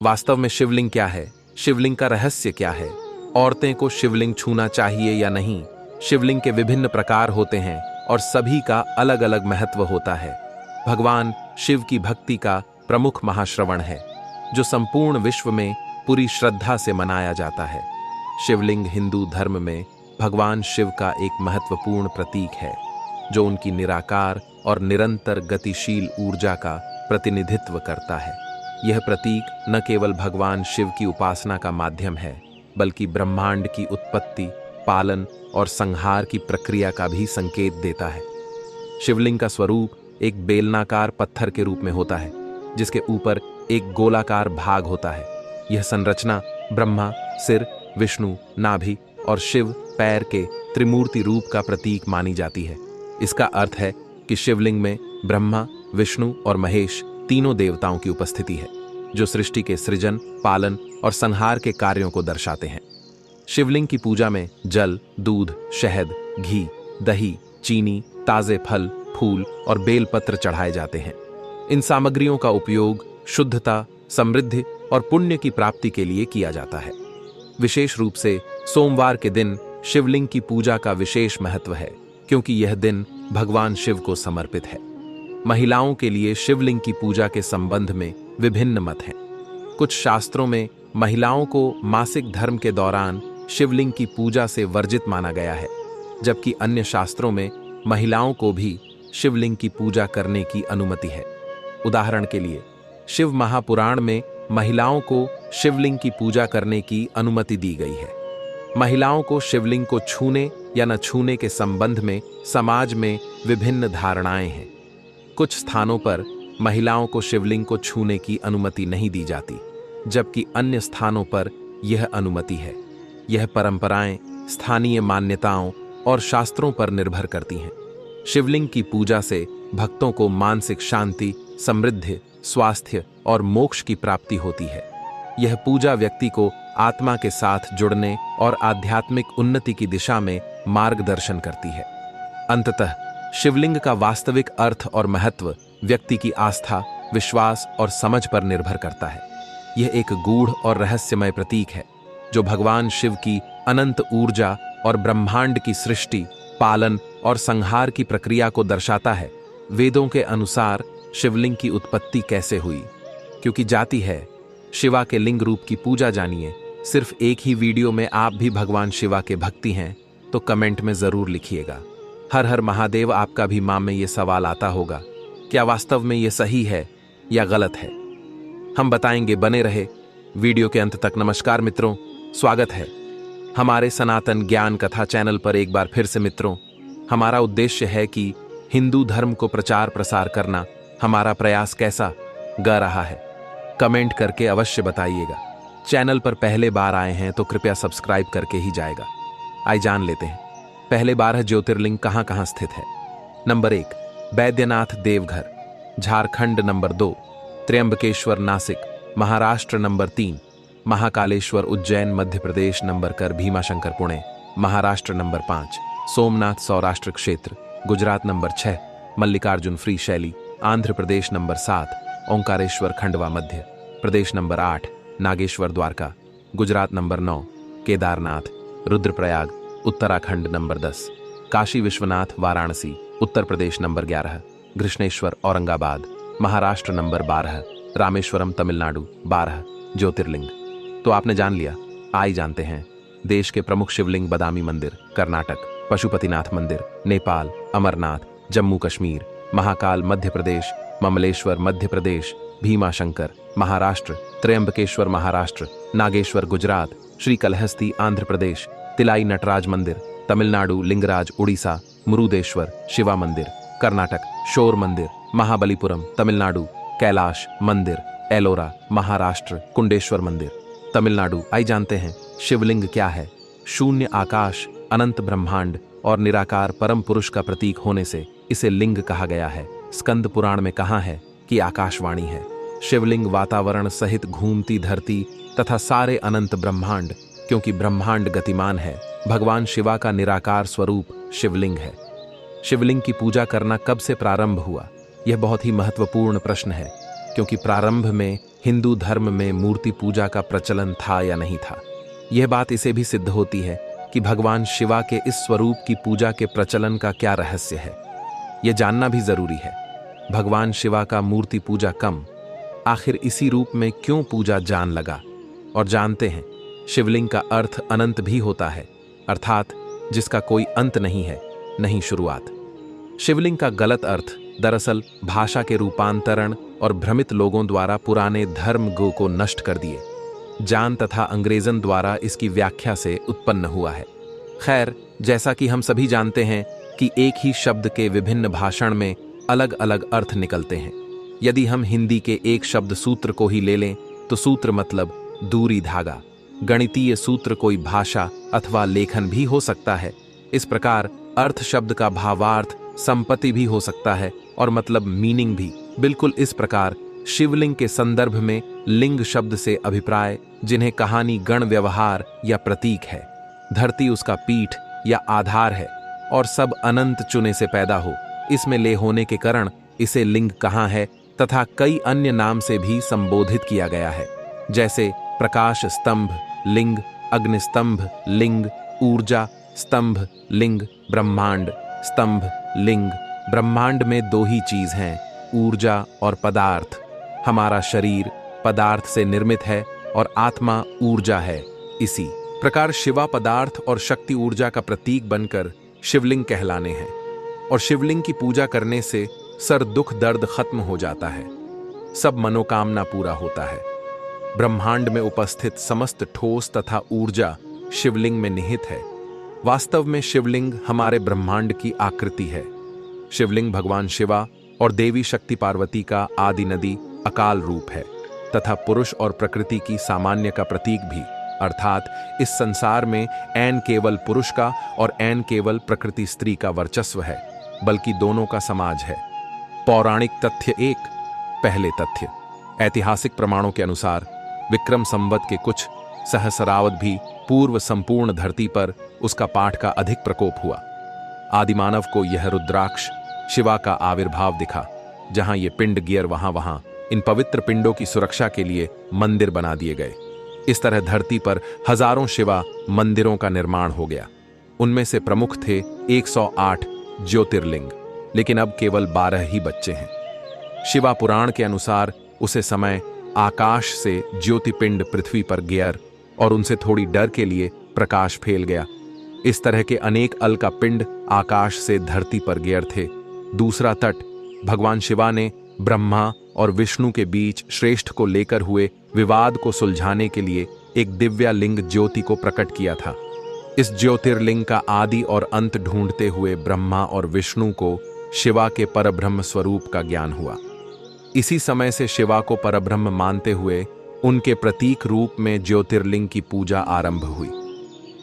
वास्तव में शिवलिंग क्या है? शिवलिंग का रहस्य क्या है? औरतें को शिवलिंग छूना चाहिए या नहीं? शिवलिंग के विभिन्न प्रकार होते हैं और सभी का अलग अलग महत्व होता है। भगवान शिव की भक्ति का प्रमुख महाश्रवण है, जो संपूर्ण विश्व में पूरी श्रद्धा से मनाया जाता है। शिवलिंग हिंदू धर्म में भगवान शिव का एक महत्वपूर्ण प्रतीक है, जो उनकी निराकार और निरंतर गतिशील ऊर्जा का प्रतिनिधित्व करता है। यह प्रतीक न केवल भगवान शिव की उपासना का माध्यम है, बल्कि ब्रह्मांड की उत्पत्ति, पालन और संहार की प्रक्रिया का भी संकेत देता है। शिवलिंग का स्वरूप एक बेलनाकार पत्थर के रूप में होता है, जिसके ऊपर एक गोलाकार भाग होता है। यह संरचना ब्रह्मा सिर, विष्णु नाभि और शिव पैर के त्रिमूर्ति रूप का प्रतीक मानी जाती है। इसका अर्थ है कि शिवलिंग में ब्रह्मा, विष्णु और महेश तीनों देवताओं की उपस्थिति है, जो सृष्टि के सृजन, पालन और संहार के कार्यों को दर्शाते हैं। शिवलिंग की पूजा में जल, दूध, शहद, घी, दही, चीनी, ताजे फल, फूल और बेलपत्र चढ़ाए जाते हैं। इन सामग्रियों का उपयोग शुद्धता, समृद्धि और पुण्य की प्राप्ति के लिए किया जाता है। विशेष रूप से सोमवार के दिन शिवलिंग की पूजा का विशेष महत्व है, क्योंकि यह दिन भगवान शिव को समर्पित है। महिलाओं के लिए शिवलिंग की पूजा के संबंध में विभिन्न मत हैं। कुछ शास्त्रों में महिलाओं को मासिक धर्म के दौरान शिवलिंग की पूजा से वर्जित माना गया है, जबकि अन्य शास्त्रों में महिलाओं को भी शिवलिंग की पूजा करने की अनुमति है। उदाहरण के लिए, शिव महापुराण में महिलाओं को शिवलिंग की पूजा करने की अनुमति दी गई है। महिलाओं को शिवलिंग को छूने या न छूने के संबंध में समाज में विभिन्न धारणाएं हैं। कुछ स्थानों पर महिलाओं को शिवलिंग को छूने की अनुमति नहीं दी जाती, जबकि अन्य स्थानों पर यह अनुमति है। यह परंपराएं स्थानीय मान्यताओं और शास्त्रों पर निर्भर करती हैं। शिवलिंग की पूजा से भक्तों को मानसिक शांति, समृद्धि, स्वास्थ्य और मोक्ष की प्राप्ति होती है। यह पूजा व्यक्ति को आत्मा के साथ जुड़ने और आध्यात्मिक उन्नति की दिशा में मार्गदर्शन करती है। अंततः शिवलिंग का वास्तविक अर्थ और महत्व व्यक्ति की आस्था, विश्वास और समझ पर निर्भर करता है। यह एक गूढ़ और रहस्यमय प्रतीक है, जो भगवान शिव की अनंत ऊर्जा और ब्रह्मांड की सृष्टि, पालन और संहार की प्रक्रिया को दर्शाता है। वेदों के अनुसार शिवलिंग की उत्पत्ति कैसे हुई? क्योंकि जाती है शिवा के लिंग रूप की पूजा जानिए। सिर्फ एक ही वीडियो में आप भी भगवान शिवा के भक्ति हैं, तो कमेंट में जरूर लिखिएगा। हर हर महादेव। आपका भी मन में ये सवाल आता होगा, क्या वास्तव में ये सही है या गलत है? हम बताएंगे, बने रहे वीडियो के अंत तक। नमस्कार मित्रों, स्वागत है हमारे सनातन ज्ञान कथा चैनल पर एक बार फिर से। मित्रों, हमारा उद्देश्य है कि हिंदू धर्म को प्रचार प्रसार करना। हमारा प्रयास कैसा गा रहा है, कमेंट करके अवश्य बताइएगा। चैनल पर पहले बार आए हैं तो कृपया सब्सक्राइब करके ही जाएगा। आइए जान लेते हैं, पहले 12 ज्योतिर्लिंग कहां कहां स्थित है। Number 1, Baidyanath Deoghar Jharkhand. Number 2, Trimbakeshwar Nashik Maharashtra. Number 3, Mahakaleshwar Ujjain Madhya Pradesh. Number 4, Bhimashankar Pune Maharashtra. Number 5, Somnath Saurashtra क्षेत्र गुजरात। नंबर 6, मल्लिकार्जुन फ्री शैली Andhra Pradesh. Number 7, Omkareshwar Khandwa Madhya Pradesh. Number 8, Nageshwar Dwarka Gujarat. Number 9, Kedarnath Rudraprayag Uttarakhand. Number 10, Kashi Vishwanath Varanasi Uttar Pradesh. Number 11, Krishneshwar Aurangabad Maharashtra. Number 12, Rameswaram Tamil Nadu. 12 ज्योतिर्लिंग तो आपने जान लिया। आइए जानते हैं देश के प्रमुख शिवलिंग। बदामी मंदिर कर्नाटक, पशुपतिनाथ मंदिर नेपाल, अमरनाथ जम्मू कश्मीर, महाकाल मध्य प्रदेश, ममलेश्वर मध्य प्रदेश, भीमाशंकर महाराष्ट्र, त्र्यंबकेश्वर महाराष्ट्र, नागेश्वर गुजरात, श्रीकालहस्ती आंध्र प्रदेश, तिलाई नटराज मंदिर तमिलनाडु, लिंगराज उड़ीसा, मुरुदेश्वर शिवा मंदिर कर्नाटक, शोर मंदिर महाबलीपुरम तमिलनाडु, कैलाश मंदिर एलोरा महाराष्ट्र, कुंडेश्वर मंदिर तमिलनाडु। आइए जानते हैं शिवलिंग क्या है। शून्य आकाश, अनंत ब्रह्मांड और निराकार परम पुरुष का प्रतीक होने से इसे लिंग कहा गया है। स्कंद पुराण में कहा है कि आकाशवाणी है। शिवलिंग वातावरण सहित घूमती धरती तथा सारे अनंत ब्रह्मांड, क्योंकि ब्रह्मांड गतिमान है, भगवान शिवा का निराकार स्वरूप शिवलिंग है। शिवलिंग की पूजा करना कब से प्रारंभ हुआ? यह बहुत ही महत्वपूर्ण प्रश्न है, क्योंकि प्रारंभ में हिंदू धर्म में मूर्ति पूजा का प्रचलन था या नहीं था। यह बात इसे भी सिद्ध होती है कि भगवान शिवा के इस स्वरूप की पूजा के प्रचलन का क्या रहस्य है। यह जानना भी जरूरी है। भगवान शिवा का मूर्ति पूजा कम, आखिर इसी रूप में क्यों पूजा जान लगा। और जानते हैं, शिवलिंग का अर्थ अनंत भी होता है, अर्थात जिसका कोई अंत नहीं है, नहीं शुरुआत। शिवलिंग का गलत अर्थ दरअसल भाषा के रूपांतरण और भ्रमित लोगों द्वारा पुराने धर्म गो को नष्ट कर दिए जान तथा अंग्रेजन द्वारा इसकी व्याख्या से उत्पन्न हुआ है। खैर, जैसा कि हम सभी जानते हैं कि एक ही शब्द के विभिन्न भाषण में अलग अलग अर्थ निकलते हैं। यदि हम हिंदी के एक शब्द सूत्र को ही ले लें तो सूत्र मतलब दूरी, धागा। गणितीय सूत्र कोई भाषा अथवा लेखन भी हो सकता है। इस प्रकार अर्थ शब्द का भावार्थ संपत्ति भी हो सकता है और मतलब मीनिंग भी। बिल्कुल इस प्रकार शिवलिंग के संदर्भ में लिंग शब्द से अभिप्राय, जिन्हें कहानी, गण, व्यवहार या प्रतीक है। धरती उसका पीठ या आधार है और सब अनंत चुने से पैदा हो, इसमें ले होने के कारण इसे लिंग कहा है तथा कई अन्य नाम से भी संबोधित किया गया है, जैसे प्रकाश स्तंभ लिंग, अग्निस्तंभ लिंग, ऊर्जा स्तंभ लिंग, ब्रह्मांड स्तंभ लिंग। ब्रह्मांड में दो ही चीज हैं, ऊर्जा और पदार्थ। हमारा शरीर पदार्थ से निर्मित है और आत्मा ऊर्जा है। इसी प्रकार शिवा पदार्थ और शक्ति ऊर्जा का प्रतीक बनकर शिवलिंग कहलाने हैं और शिवलिंग की पूजा करने से सर दुख दर्द खत्म हो जाता है, सब मनोकामना पूरा होता है। ब्रह्मांड में उपस्थित समस्त ठोस तथा ऊर्जा शिवलिंग में निहित है। वास्तव में शिवलिंग हमारे ब्रह्मांड की आकृति है। शिवलिंग भगवान शिवा और देवी शक्ति पार्वती का आदि नदी अकाल रूप है तथा पुरुष और प्रकृति की सामान्य का प्रतीक भी, अर्थात इस संसार में ऐन केवल पुरुष का और ऐन केवल प्रकृति स्त्री का वर्चस्व है, बल्कि दोनों का समाज है। पौराणिक तथ्य एक, पहले तथ्य। ऐतिहासिक प्रमाणों के अनुसार विक्रम संवत के कुछ सहस्रावत भी पूर्व संपूर्ण धरती पर उसका पाठ का अधिक प्रकोप हुआ। आदिमानव को यह रुद्राक्ष शिवा का आविर्भाव दिखा। जहां ये पिंड गियर वहां इन पवित्र पिंडों की सुरक्षा के लिए मंदिर बना दिए गए। इस तरह धरती पर हजारों शिवा मंदिरों का निर्माण हो गया। उनमें से प्रमुख थे 108 ज्योतिर्लिंग, लेकिन अब केवल 12 ही बच्चे हैं। शिवा पुराण के अनुसार उसे समय आकाश से ज्योतिपिंड पृथ्वी पर गियर और उनसे थोड़ी डर के लिए प्रकाश फैल गया। इस तरह के अनेक अलका पिंड आकाश से धरती पर गियर थे। दूसरा तट, भगवान शिवा ने ब्रह्मा और विष्णु के बीच श्रेष्ठ को लेकर हुए विवाद को सुलझाने के लिए एक दिव्या लिंग ज्योति को प्रकट किया था। इस ज्योतिर्लिंग का आदि और अंत ढूंढते हुए ब्रह्मा और विष्णु को शिवा के परब्रह्म स्वरूप का ज्ञान हुआ। इसी समय से शिवा को परब्रह्म मानते हुए उनके प्रतीक रूप में ज्योतिर्लिंग की पूजा आरंभ हुई।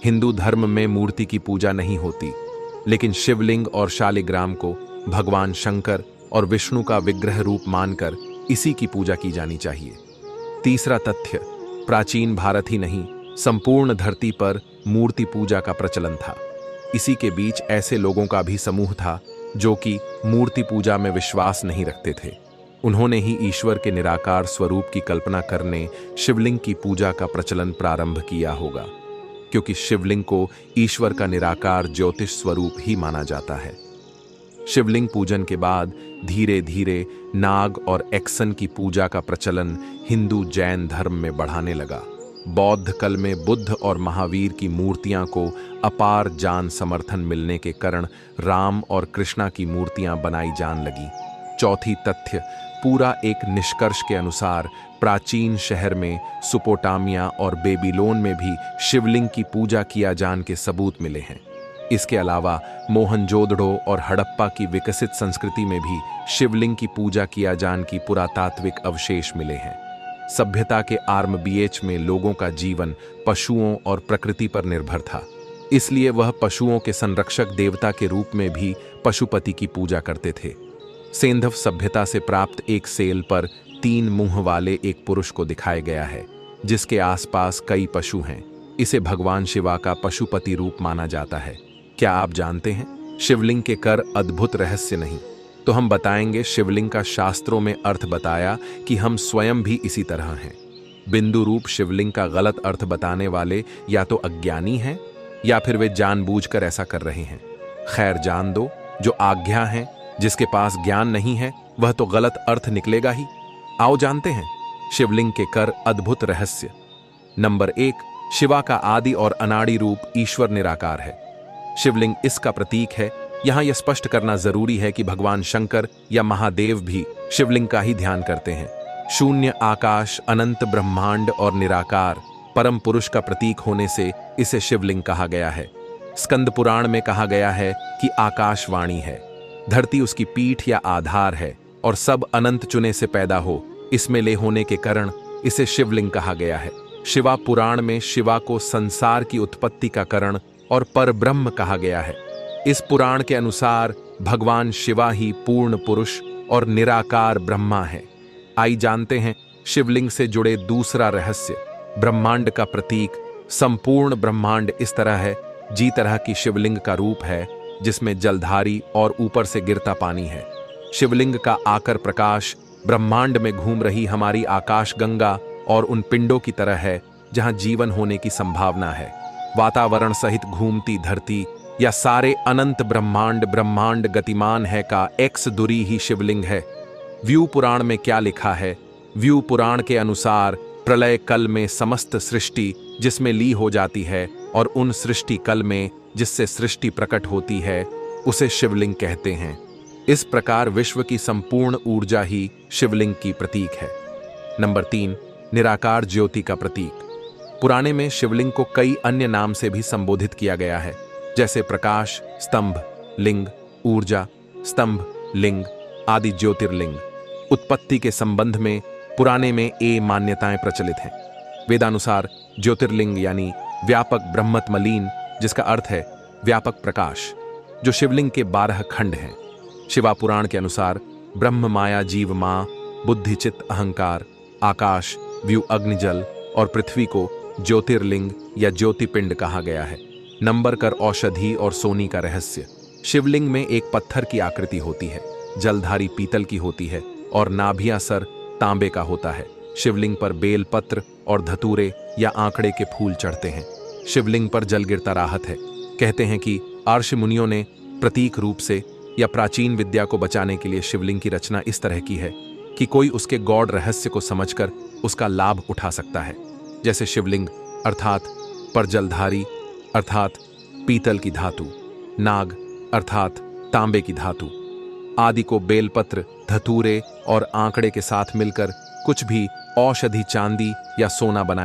हिंदू धर्म में मूर्ति की पूजा नहीं होती, लेकिन शिवलिंग और शालिग्राम को भगवान शंकर और विष्णु का विग्रह रूप मानकर इसी की पूजा की जानी चाहिए। तीसरा तथ्य, प्राचीन भारत ही नहीं, संपूर्ण धरती पर मूर्ति पूजा का प्रचलन था। इसी के बीच ऐसे लोगों का भी समूह था जो कि मूर्ति पूजा में विश्वास नहीं रखते थे। उन्होंने ही ईश्वर के निराकार स्वरूप की कल्पना करने शिवलिंग की पूजा का प्रचलन प्रारंभ किया होगा, क्योंकि शिवलिंग को ईश्वर का निराकार ज्योतिष स्वरूप ही माना जाता है। शिवलिंग पूजन के बाद धीरे धीरे नाग और एक्सन की पूजा का प्रचलन हिंदू जैन धर्म में बढ़ाने लगा। बौद्ध कल में बुद्ध और महावीर की मूर्तियां को अपार जान समर्थन मिलने के कारण राम और कृष्णा की मूर्तियां बनाई जान लगी। चौथी तथ्य, पूरा एक निष्कर्ष के अनुसार प्राचीन शहर में सुपोटामिया और बेबीलोन में भी शिवलिंग की पूजा किया जान के सबूत मिले हैं। इसके अलावा मोहनजोदड़ो और हड़प्पा की विकसित संस्कृति में भी शिवलिंग की पूजा किया जान की पुरातात्विक अवशेष मिले हैं। सभ्यता के आरंभ में लोगों का जीवन पशुओं और प्रकृति पर निर्भर था, इसलिए वह पशुओं के संरक्षक देवता के रूप में भी पशुपति की पूजा करते थे। सेंधव सभ्यता से प्राप्त एक सेल पर 3 मुंह वाले एक पुरुष को दिखाया गया है, जिसके आसपास कई पशु हैं। इसे भगवान शिवा का पशुपति रूप माना जाता है। क्या आप जानते हैं, शिवलिंग के कर अद्भुत रहस्य नहीं, तो हम बताएंगे शिवलिंग का शास्त्रों में अर्थ बताया कि हम स्वयं भी इसी तरह हैं। बिंदु रूप शिवलिंग का गलत अर्थ बताने वाले या तो अज्ञानी हैं या फिर वे जानबूझकर ऐसा कर रहे हैं। खैर, जान दो, जो आज्ञा है, जिसके पास ज्ञान नहीं है वह तो गलत अर्थ निकलेगा ही। आओ जानते हैं शिवलिंग के कर अद्भुत रहस्य। नंबर 1, शिवा का आदि और अनादि रूप ईश्वर निराकार है। शिवलिंग इसका प्रतीक है। यहां यह स्पष्ट करना जरूरी है कि भगवान शंकर या महादेव भी शिवलिंग का ही ध्यान करते हैं। शून्य आकाश, अनंत ब्रह्मांड और निराकार परम पुरुष का प्रतीक होने से इसे शिवलिंग कहा गया है। स्कंद पुराण में कहा गया है कि आकाशवाणी है, धरती उसकी पीठ या आधार है और सब अनंत चुने से पैदा हो, इसमें ले होने के कारण इसे शिवलिंग कहा गया है। शिवा पुराण में शिवा को संसार की उत्पत्ति का कारण और परब्रह्म कहा गया है। इस पुराण के अनुसार भगवान शिवा ही पूर्ण पुरुष और निराकार ब्रह्मा है। आइए जानते हैं शिवलिंग से जुड़े दूसरा रहस्य। ब्रह्मांड का प्रतीक। संपूर्ण ब्रह्मांड इस तरह है जी तरह की शिवलिंग का रूप है, जिसमें जलधारी और ऊपर से गिरता पानी है। शिवलिंग का आकर प्रकाश ब्रह्मांड में घूम रही हमारी आकाश गंगा और उन पिंडों की तरह है जहां जीवन होने की संभावना है। वातावरण सहित घूमती धरती या सारे अनंत ब्रह्मांड गतिमान है का एक्स दूरी ही शिवलिंग है। व्यू पुराण में क्या लिखा है? व्यू पुराण के अनुसार प्रलय कल में समस्त सृष्टि जिसमें ली हो जाती है और उन सृष्टि कल में जिससे सृष्टि प्रकट होती है उसे शिवलिंग कहते हैं। इस प्रकार विश्व की संपूर्ण ऊर्जा ही शिवलिंग की प्रतीक है। नंबर 3, निराकार ज्योति का प्रतीक। पुराने में शिवलिंग को कई अन्य नाम से भी संबोधित किया गया है, जैसे प्रकाश स्तंभ लिंग, ऊर्जा स्तंभ लिंग आदि ज्योतिर्लिंग। उत्पत्ति के संबंध में पुराने में ये मान्यताएं प्रचलित हैं। वेदानुसार ज्योतिर्लिंग यानी व्यापक ब्रह्मत्मलीन, जिसका अर्थ है व्यापक प्रकाश, जो शिवलिंग के 12 खंड हैं। शिवा पुराण के अनुसार ब्रह्म माया जीव मां बुद्धि चित्त अहंकार आकाश व्यू अग्निजल और पृथ्वी को ज्योतिर्लिंग या ज्योतिपिंड कहा गया है। नंबर कर औषधि और सोनी का रहस्य। शिवलिंग में एक पत्थर की आकृति होती है, जलधारी पीतल की होती है और नाभिया सर तांबे का होता है। शिवलिंग पर बेल पत्र और धतूरे या आंकड़े के फूल चढ़ते हैं। शिवलिंग पर जल गिरता राहत है। कहते हैं कि ऋषि मुनियों ने प्रतीक रूप से या प्राचीन विद्या को बचाने के लिए शिवलिंग की रचना इस तरह की है कि कोई उसके गौड़ रहस्य को समझकर उसका लाभ उठा सकता है। जैसे शिवलिंग अर्थात पर जलधारी अर्थात पीतल की धातु, नाग अर्थात तांबे की धातु आदि को बेलपत्र धतूरे और आंकड़े के साथ मिलकर कुछ भी औषधि चांदी या सोना बनाया